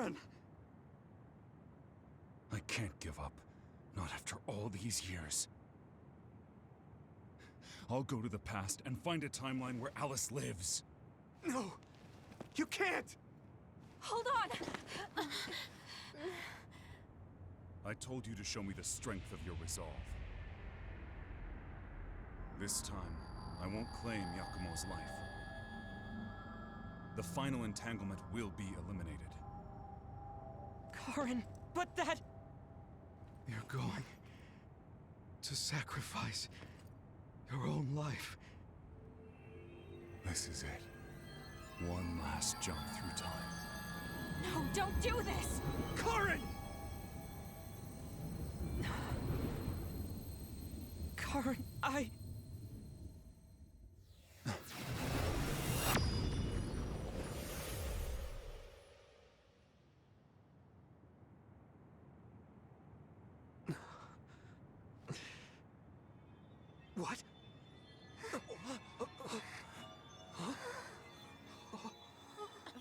Karen! I can't give up. Not after all these years. I'll go to the past and find a timeline where Alice lives. No! You can't! Hold on! I told you to show me the strength of your resolve. This time, I won't claim Yakumo's life. The final entanglement will be eliminated. Karen, but that... You're going to sacrifice your own life. This is it. One last jump through time. No, don't do this! Karen! Karen, What?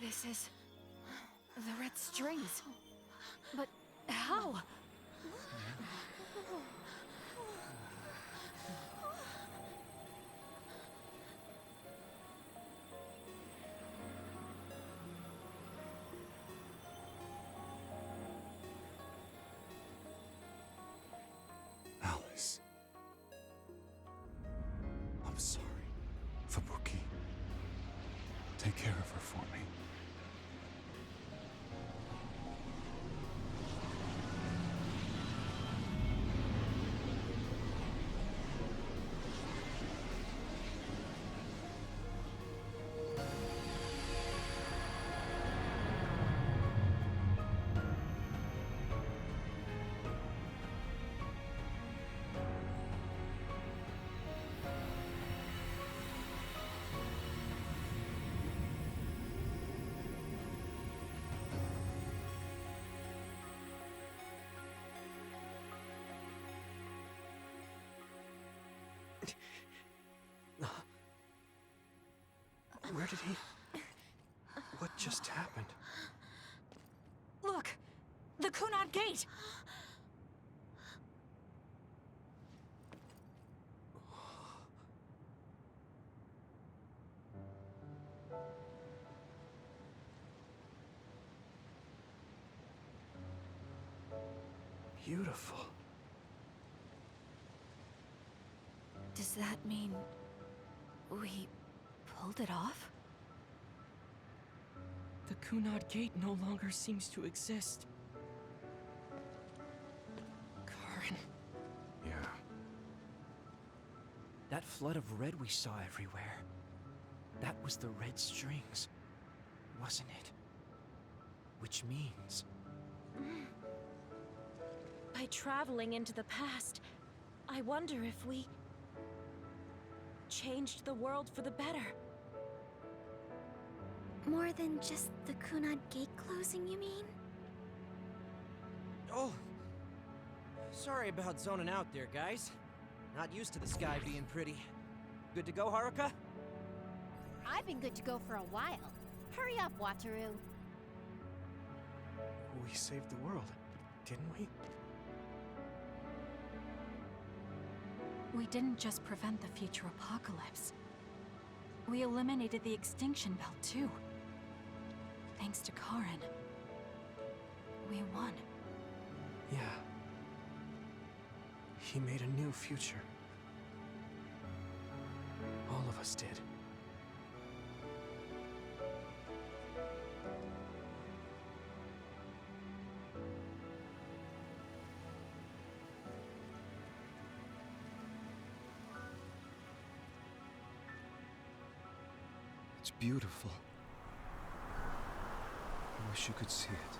This is... the red strings. But how? Alice. I'm sorry, Fubuki. Take care of her for me. Where did he... What just happened? Look! The Kunad Gate! Beautiful. Does that mean... we... pulled it off? the Kunad Gate no longer seems to exist. Karen. Yeah. That flood of red we saw everywhere. That was the red strings, wasn't it? Which means... By traveling into the past, I wonder if we... changed the world for the better. More than just the Kunad Gate closing, you mean? Oh! Sorry about zoning out there, guys. Not used to the sky being pretty. Good to go, Haruka? I've been good to go for a while. Hurry up, Wataru. We saved the world, didn't we? We didn't just prevent the future apocalypse. We eliminated the extinction belt, too. Thanks to Karen. We won. Yeah. He made a new future. All of us did. It's beautiful. I wish you could see it.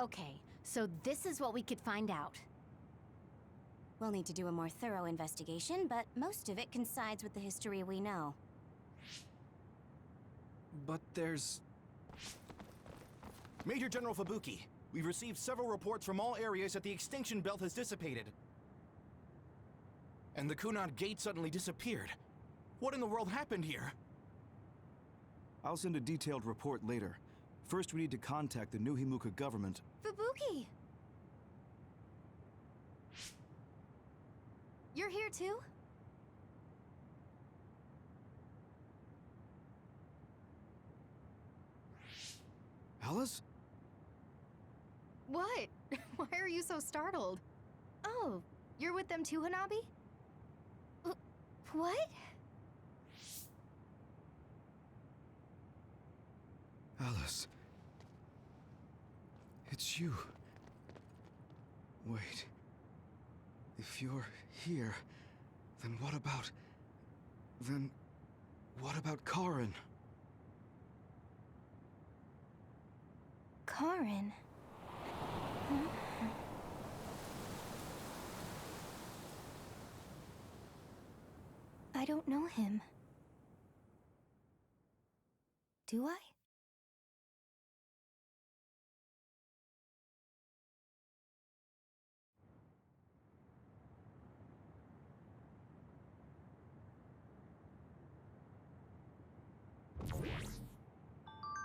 Okay, so this is what we could find out. We'll need to do a more thorough investigation, but most of it coincides with the history we know. But there's... Major General Fubuki, we've received several reports from all areas that the extinction belt has dissipated. And the Kunad Gate suddenly disappeared. What in the world happened here? I'll send a detailed report later. First, we need to contact the New Himuka government. Fubuki! You're here too? Alice? What? Why are you so startled? Oh, you're with them too, Hanabi? What? Alice. It's you. Wait. If you're here, then what about... Then... what about Karin? Karin? I don't know him. Do I?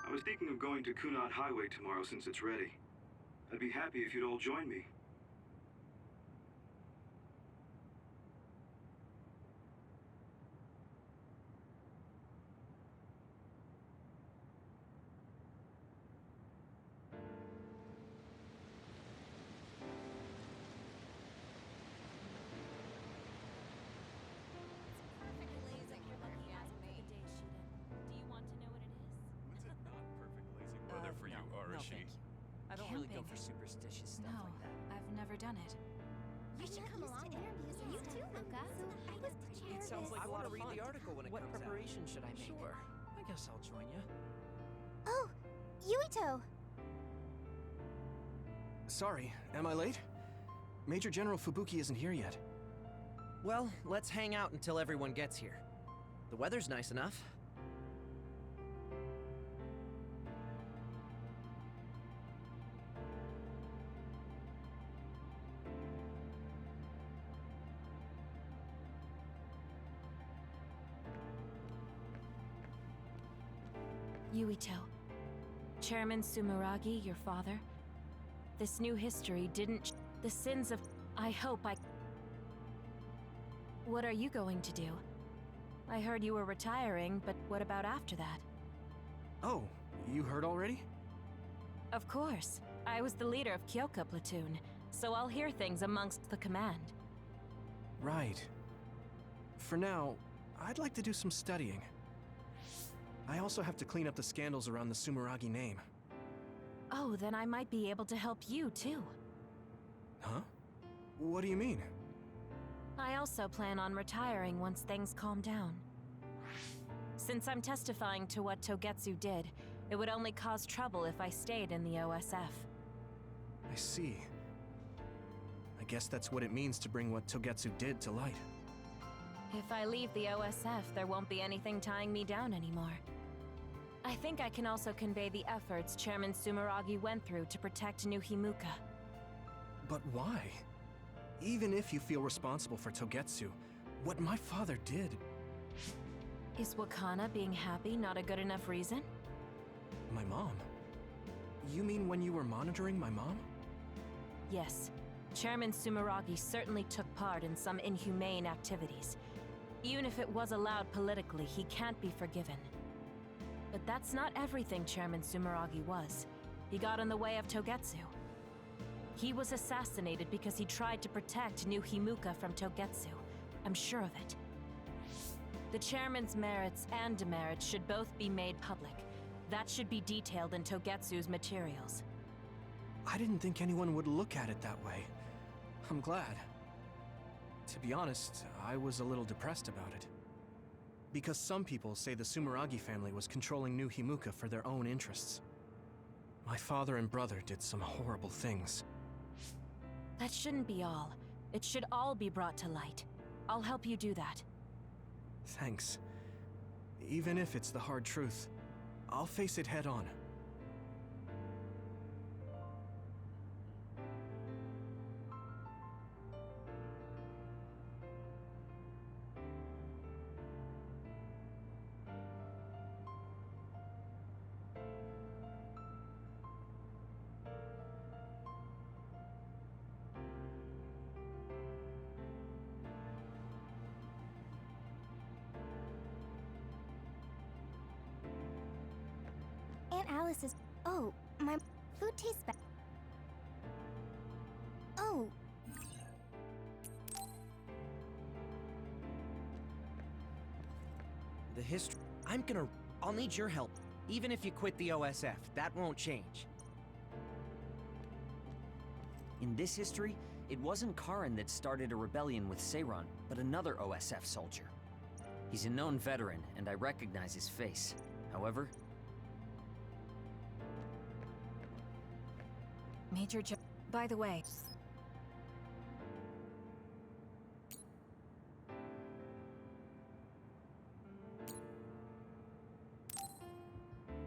I was thinking of going to Kunad Highway tomorrow since it's ready. I'd be happy if you'd all join me. Weather for you, No, Arashi. thank you. I don't really go Camping? for superstitious stuff No, like that. I've never done it. You should come along. You too, Luca. It sounds like I a lot want of to read fun. the article when it What comes preparation out. should I make? Sure. I guess I'll join you. Oh, Yuito! Sorry, am I late? Major General Fubuki isn't here yet. Well, let's hang out until everyone gets here. The weather's nice enough. Yuito. Chairman Sumeragi, your father. This new history didn't... The sins of... I hope I... What are you going to do? I heard you were retiring, but what about after that? Oh, you heard already? Of course. I was the leader of Kyoka Platoon, so I'll hear things amongst the command. Right. For now, I'd like to do some studying. I also have to clean up the scandals around the Sumeragi name. Oh, then I might be able to help you, too. Huh? What do you mean? I also plan on retiring once things calm down. Since I'm testifying to what Togetsu did, it would only cause trouble if I stayed in the OSF. I see. I guess that's what it means to bring what Togetsu did to light. If I leave the OSF, there won't be anything tying me down anymore. I think I can also convey the efforts Chairman Sumeragi went through to protect New Himuka. But why? Even if you feel responsible for Togetsu, what my father did... Is Wakana being happy not a good enough reason? My mom? You mean when you were monitoring my mom? Yes. Chairman Sumeragi certainly took part in some inhumane activities. Even if it was allowed politically, he can't be forgiven. But that's not everything Chairman Sumeragi was. He got in the way of Togetsu. He was assassinated because he tried to protect New Himuka from Togetsu. I'm sure of it. The chairman's merits and demerits should both be made public. That should be detailed in Togetsu's materials. I didn't think anyone would look at it that way. I'm glad. To be honest, I was a little depressed about it. Because some people say the Sumeragi family was controlling New Himuka for their own interests. My father and brother did some horrible things. That shouldn't be all. It should all be brought to light. I'll help you do that. Thanks. Even if it's the hard truth, I'll face it head on. Aunt Alice is. Oh, my food tastes bad. Oh. The history. I'll need your help. Even if you quit the OSF, that won't change. In this history, it wasn't Karen that started a rebellion with Seiran, but another OSF soldier. He's a known veteran, and I recognize his face. However, By the way...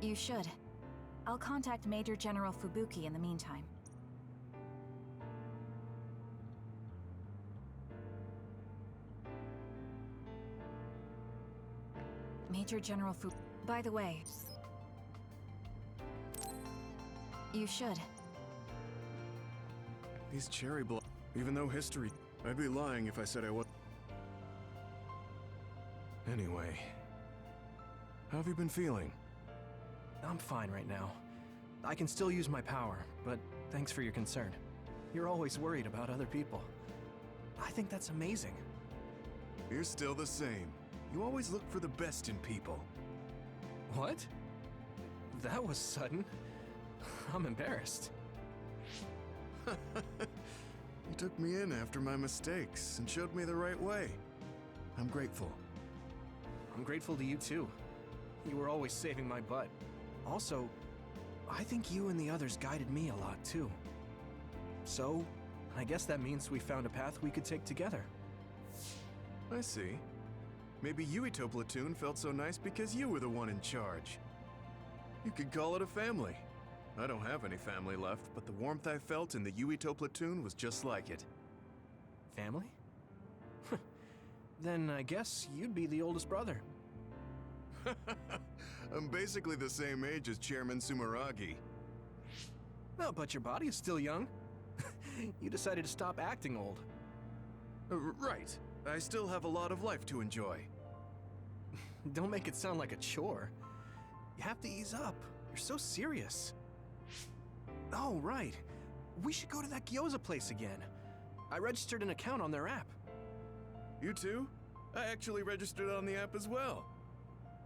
You should. I'll contact Major General Fubuki in the meantime. Major General By the way... You should. These cherry blossoms. Even though history... I'd be lying if I said I was... Anyway... How have you been feeling? I'm fine right now. I can still use my power, but thanks for your concern. You're always worried about other people. I think that's amazing. You're still the same. You always look for the best in people. What? That was sudden. I'm embarrassed. You took me in after my mistakes and showed me the right way. I'm grateful. I'm grateful to you too. You were always saving my butt. Also, I think you and the others guided me a lot too. So, I guess that means we found a path we could take together. I see. Maybe Yuito Platoon felt so nice because you were the one in charge. You could call it a family. I don't have any family left, but the warmth I felt in the Yuito Platoon was just like it. Family? Then I guess you'd be the oldest brother. I'm basically the same age as Chairman Sumeragi. No, but your body is still young. You decided to stop acting old. Right. I still have a lot of life to enjoy. Don't make it sound like a chore. You have to ease up. You're so serious. Oh, right. We should go to that gyoza place again. I registered an account on their app. You too? I actually registered on the app as well.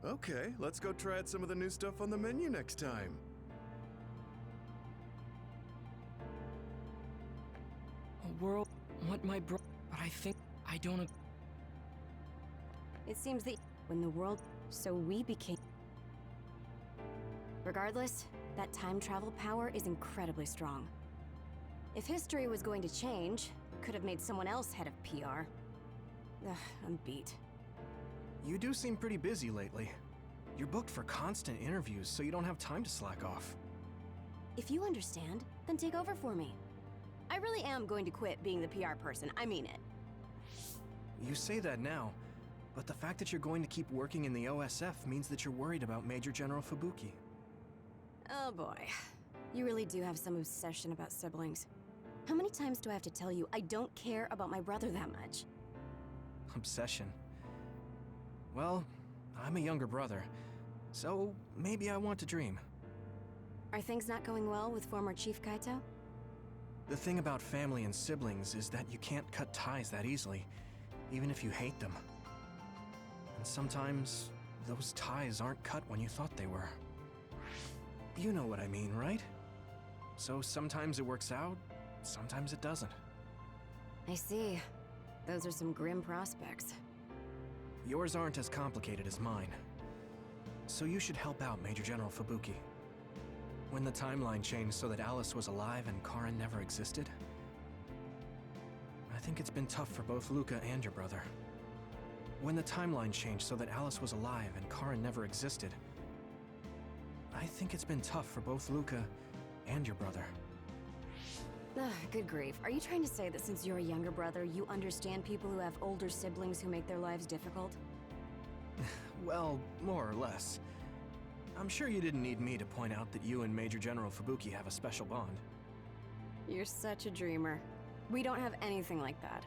Okay, let's go try out some of the new stuff on the menu next time. A world... What my bro... But I think... I don't... It seems that when the world... So we became... Regardless, that time travel power is incredibly strong. If history was going to change, could have made someone else head of PR. Ugh, I'm beat. You do seem pretty busy lately. You're booked for constant interviews, so you don't have time to slack off. If you understand, then take over for me. I really am going to quit being the PR person, I mean it. You say that now, but the fact that you're going to keep working in the OSF means that you're worried about Major General Fubuki. Oh boy. You really do have some obsession about siblings. How many times do I have to tell you I don't care about my brother that much? Obsession. Well, I'm a younger brother, so maybe I want to dream. Are things not going well with former Chief Kaito? The thing about family and siblings is that you can't cut ties that easily, even if you hate them. And sometimes, those ties aren't cut when you thought they were. You know what I mean, right? So sometimes it works out, sometimes it doesn't. I see. Those are some grim prospects. Yours aren't as complicated as mine. So you should help out Major General Fubuki. When the timeline changed so that Alice was alive and Karin never existed? I think it's been tough for both Luca and your brother. When the timeline changed so that Alice was alive and Karin never existed, I think it's been tough for both Luca and your brother. Ugh, good grief. Are you trying to say that since you're a younger brother, you understand people who have older siblings who make their lives difficult? Well, more or less. I'm sure you didn't need me to point out that you and Major General Fubuki have a special bond. You're such a dreamer. We don't have anything like that.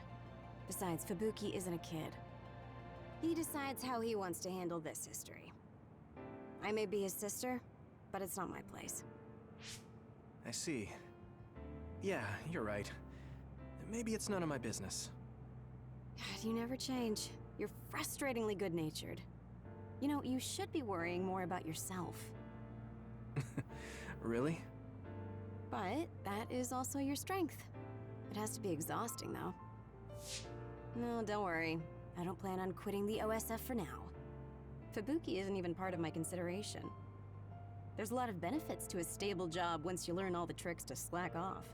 Besides, Fubuki isn't a kid. He decides how he wants to handle this history. I may be his sister, but it's not my place. I see. Yeah, you're right. Maybe it's none of my business. God, you never change. You're frustratingly good-natured. You know, you should be worrying more about yourself. Really? But that is also your strength. It has to be exhausting, though. No, don't worry. I don't plan on quitting the OSF for now. Fubuki isn't even part of my consideration. There's a lot of benefits to a stable job once you learn all the tricks to slack off.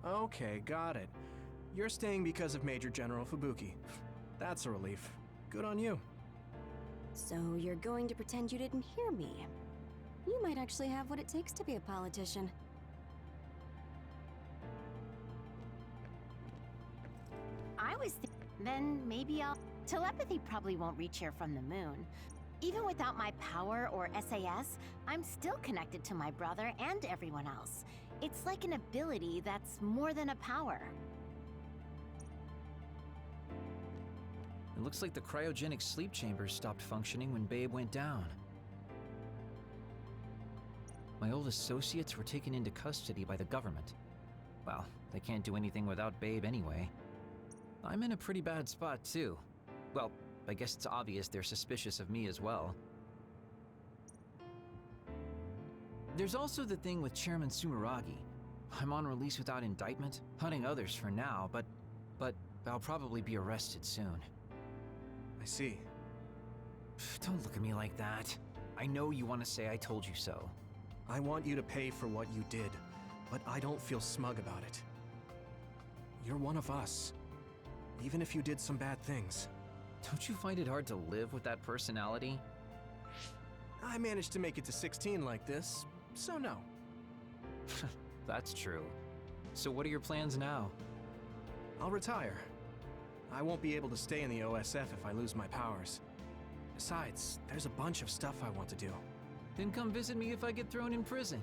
Okay, got it. You're staying because of Major General Fubuki. That's a relief. Good on you. So you're going to pretend you didn't hear me. You might actually have what it takes to be a politician. I was then maybe I'll... Telepathy probably won't reach here from the moon. Even without my power or SAS, I'm still connected to my brother and everyone else. It's like an ability that's more than a power. It looks like the cryogenic sleep chambers stopped functioning when Babe went down. My old associates were taken into custody by the government. Well, they can't do anything without Babe anyway. I'm in a pretty bad spot, too. Well, I guess it's obvious they're suspicious of me as well. There's also the thing with Chairman Sumeragi. I'm on release without indictment, hunting others for now, but I'll probably be arrested soon. I see. Don't look at me like that. I know you want to say I told you so. I want you to pay for what you did, but I don't feel smug about it. You're one of us, even if you did some bad things. Don't you find it hard to live with that personality? I managed to make it to 16 like this, so no. That's true. So what are your plans now? I'll retire. I won't be able to stay in the OSF if I lose my powers. Besides, there's a bunch of stuff I want to do. Then come visit me if I get thrown in prison.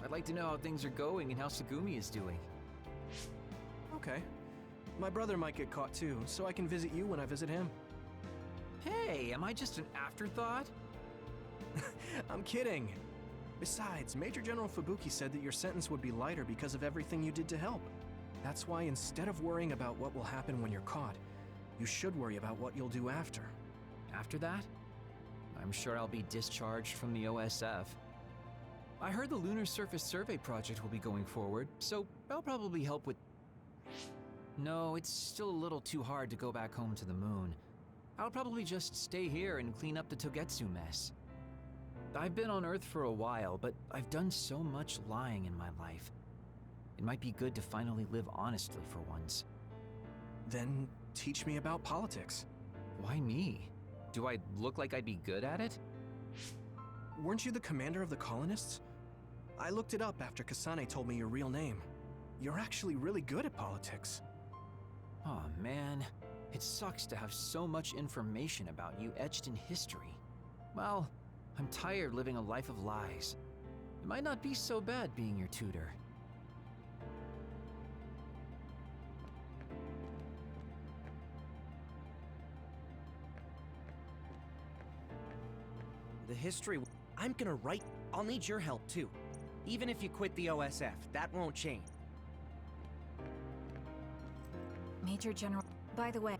I'd like to know how things are going and how Segumi is doing. Okay. My brother might get caught too, so I can visit you when I visit him. Hey, am I just an afterthought? I'm kidding. Besides, Major General Fubuki said that your sentence would be lighter because of everything you did to help. That's why instead of worrying about what will happen when you're caught, you should worry about what you'll do after. After that? I'm sure I'll be discharged from the OSF. I heard the Lunar Surface Survey project will be going forward, so I'll probably help with... No, it's still a little too hard to go back home to the moon. I'll probably just stay here and clean up the Togetsu mess. I've been on Earth for a while, but I've done so much lying in my life. It might be good to finally live honestly for once. Then teach me about politics. Why me? Do I look like I'd be good at it? Weren't you the commander of the colonists? I looked it up after Kasane told me your real name. You're actually really good at politics. Oh man, it sucks to have so much information about you etched in history. Well, I'm tired living a life of lies. It might not be so bad being your tutor. The history... I'm gonna write... I'll need your help, too. Even if you quit the OSF, that won't change. Major General... By the way...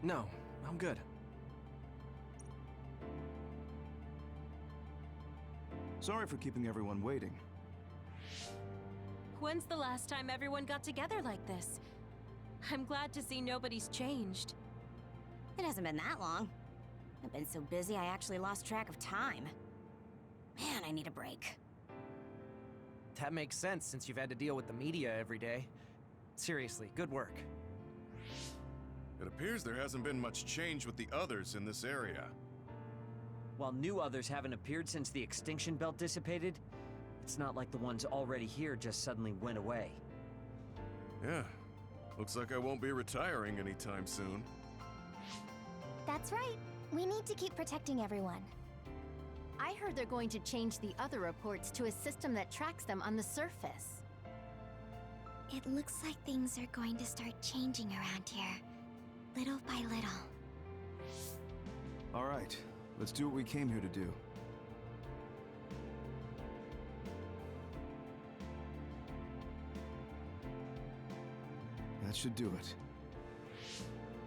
No, I'm good. Sorry for keeping everyone waiting. When's the last time everyone got together like this? I'm glad to see nobody's changed. It hasn't been that long. I've been so busy I actually lost track of time. Man, I need a break. That makes sense since you've had to deal with the media every day. Seriously, good work. It appears there hasn't been much change with the others in this area. While new others haven't appeared since the extinction belt dissipated, it's not like the ones already here just suddenly went away. Yeah, looks like I won't be retiring anytime soon. That's right. We need to keep protecting everyone. I heard they're going to change the other reports to a system that tracks them on the surface. It looks like things are going to start changing around here, little by little. All right, let's do what we came here to do. That should do it.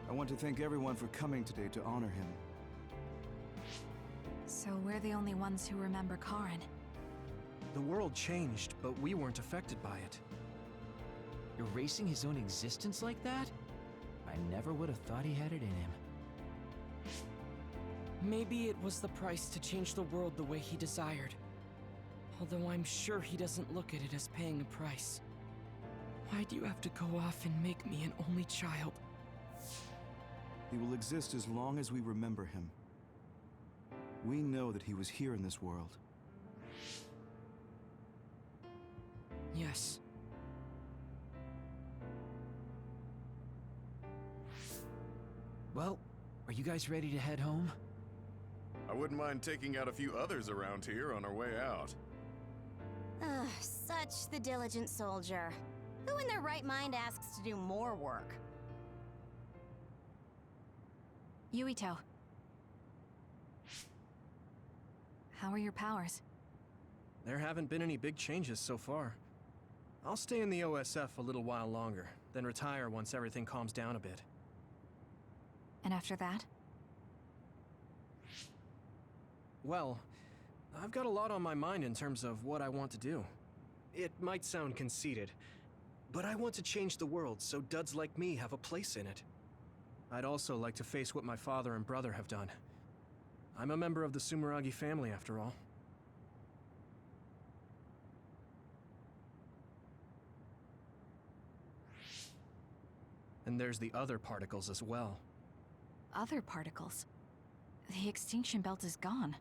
I want to thank everyone for coming today to honor him. So we're the only ones who remember Karen. The world changed, but we weren't affected by it. Erasing his own existence like that? I never would have thought he had it in him. Maybe it was the price to change the world the way he desired. Although I'm sure he doesn't look at it as paying a price. Why do you have to go off and make me an only child? He will exist as long as we remember him. We know that he was here in this world. Yes. Well, are you guys ready to head home? I wouldn't mind taking out a few others around here on our way out. Ugh, such the diligent soldier. Who in their right mind asks to do more work? Yuito. How are your powers? There haven't been any big changes so far. I'll stay in the OSF a little while longer, then retire once everything calms down a bit. And after that? Well, I've got a lot on my mind in terms of what I want to do. It might sound conceited, but I want to change the world so duds like me have a place in it. I'd also like to face what my father and brother have done. I'm a member of the Sumeragi family, after all. And there's the other particles as well. Other particles? The extinction belt is gone.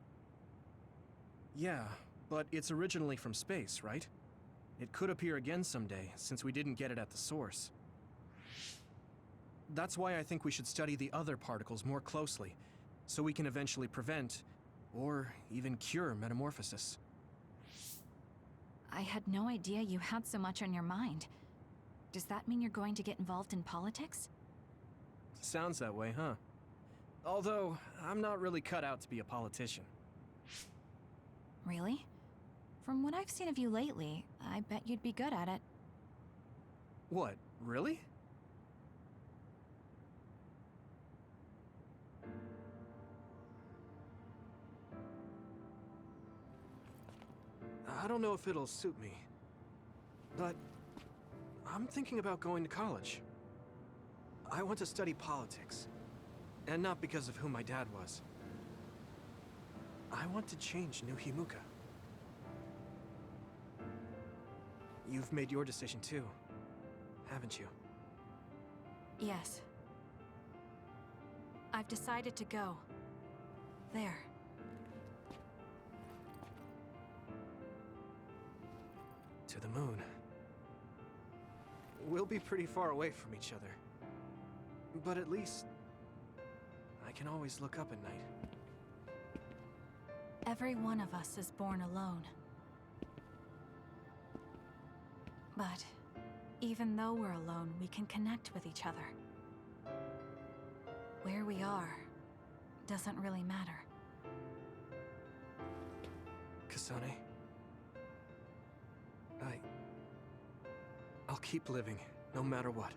Yeah, but it's originally from space, right? It could appear again someday, since we didn't get it at the source. That's why I think we should study the other particles more closely, so we can eventually prevent, or even cure metamorphosis. I had no idea you had so much on your mind. Does that mean you're going to get involved in politics? Sounds that way, huh? Although, I'm not really cut out to be a politician. Really? From what I've seen of you lately, I bet you'd be good at it. What, really? I don't know if it'll suit me, but I'm thinking about going to college. I want to study politics, and not because of who my dad was. I want to change New Himuka. You've made your decision too, haven't you? Yes. I've decided to go. There. To the moon. We'll be pretty far away from each other. But at least, I can always look up at night. Every one of us is born alone. But even though we're alone, we can connect with each other. Where we are doesn't really matter. Kasane, I'll keep living, no matter what.